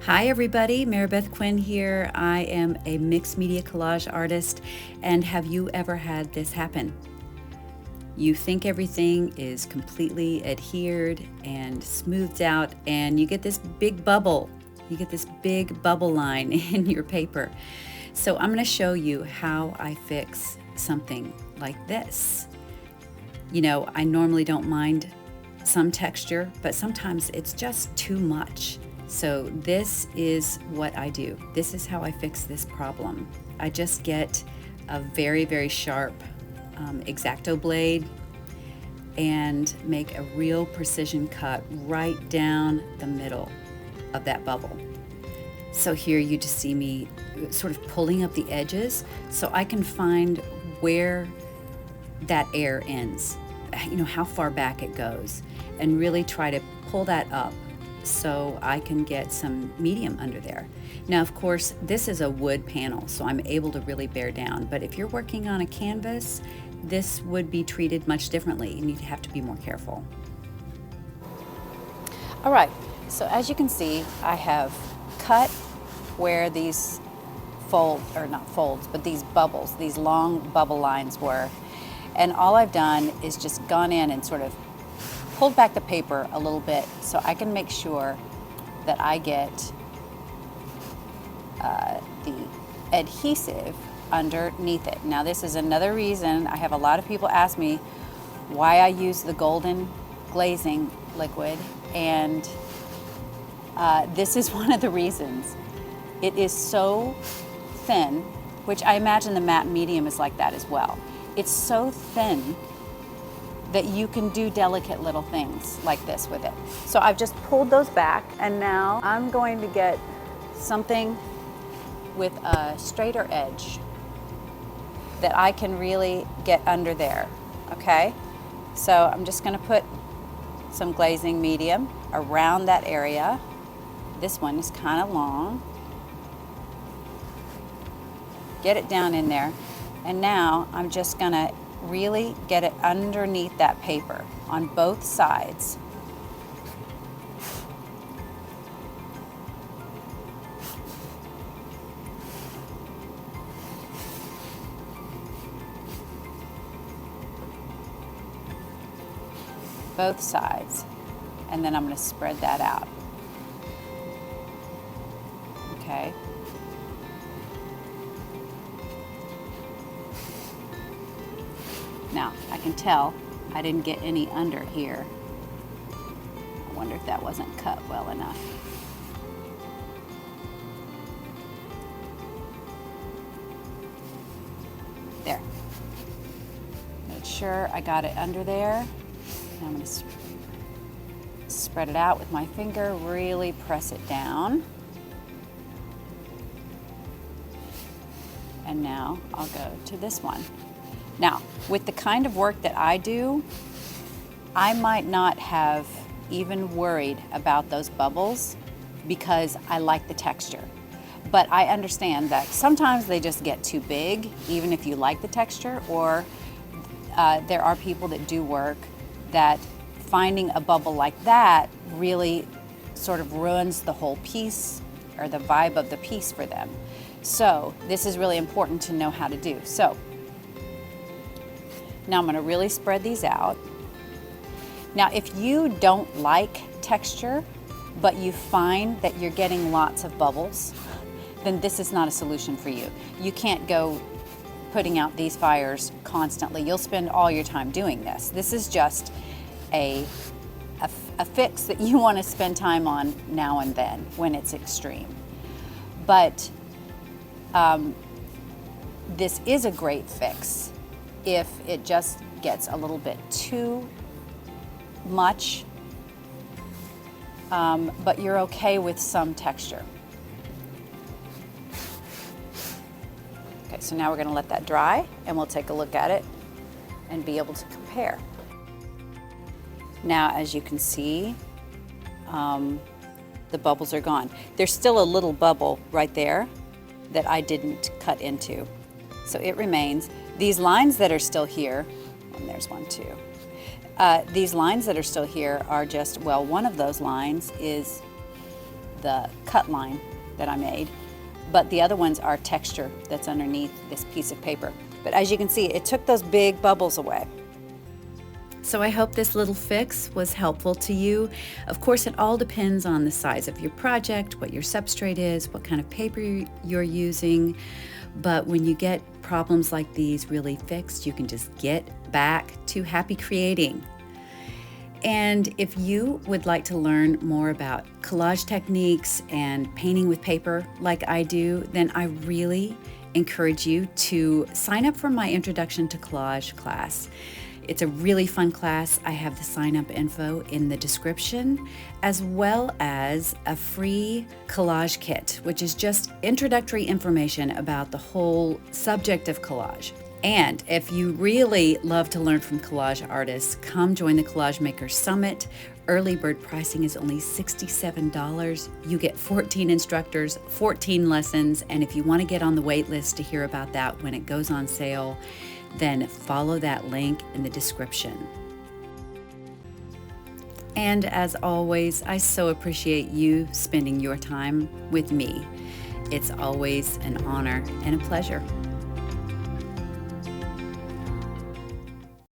Hi everybody, Maribeth Quinn here. I am a mixed media collage artist, and have you ever had this happen? You think everything is completely adhered and smoothed out, and you get this big bubble. You get this big bubble line in your paper. So I'm going to show you how I fix something like this. You know, I normally don't mind some texture, but sometimes it's just too much. So this is what I do. This is how I fix this problem. I just get a very, very sharp X-Acto blade and make a real precision cut right down the middle of that bubble. So here you just see me sort of pulling up the edges so I can find where that air ends, you know, how far back it goes, and really try to pull that up so I can get some medium under there. Now, of course, this is a wood panel, so I'm able to really bear down, but if you're working on a canvas, this would be treated much differently. You need to have to be more careful. All right, so as you can see, I have cut where these these bubbles, these long bubble lines were, and all I've done is just gone in and sort of pulled back the paper a little bit so I can make sure that I get the adhesive underneath it. Now, this is another reason I have a lot of people ask me why I use the golden glazing liquid, and this is one of the reasons. It is so thin, which I imagine the matte medium is like that as well. It's so thin that you can do delicate little things like this with it. So I've just pulled those back, and now I'm going to get something with a straighter edge that I can really get under there, okay? So I'm just gonna put some glazing medium around that area. This one is kind of long. Get it down in there. And now I'm just gonna really get it underneath that paper on both sides. Both sides. And then I'm going to spread that out. Okay. Now, I can tell I didn't get any under here. I wonder if that wasn't cut well enough. There. Make sure I got it under there. Now I'm going to spread it out with my finger, really press it down. And now I'll go to this one. Now, with the kind of work that I do, I might not have even worried about those bubbles because I like the texture. But I understand that sometimes they just get too big, even if you like the texture, or there are people that do work that finding a bubble like that really sort of ruins the whole piece or the vibe of the piece for them. So this is really important to know how to do. So now I'm going to really spread these out. Now, if you don't like texture, but you find that you're getting lots of bubbles, then this is not a solution for you. You can't go putting out these fires constantly. You'll spend all your time doing this. This is just a fix that you want to spend time on now and then when it's extreme. But this is a great fix if it just gets a little bit too much, but you're okay with some texture. Okay, so now we're going to let that dry and we'll take a look at it and be able to compare. Now, as you can see, the bubbles are gone. There's still a little bubble right there that I didn't cut into, so it remains. These lines that are still here, and there's one too, these lines that are still here are just, well, one of those lines is the cut line that I made, but the other ones are texture that's underneath this piece of paper. But as you can see, it took those big bubbles away. So I hope this little fix was helpful to you. Of course, it all depends on the size of your project, what your substrate is, what kind of paper you're using. But when you get problems like these really fixed, you can just get back to happy creating. And if you would like to learn more about collage techniques and painting with paper like I do, then I really encourage you to sign up for my Introduction to Collage class. It's a really fun class. I have the sign-up info in the description, as well as a free collage kit, which is just introductory information about the whole subject of collage. And if you really love to learn from collage artists, come join the Collage Makers Summit. Early bird pricing is only $67. You get 14 instructors, 14 lessons, and if you want to get on the wait list to hear about that when it goes on sale, then follow that link in the description. And as always, I so appreciate you spending your time with me. It's always an honor and a pleasure.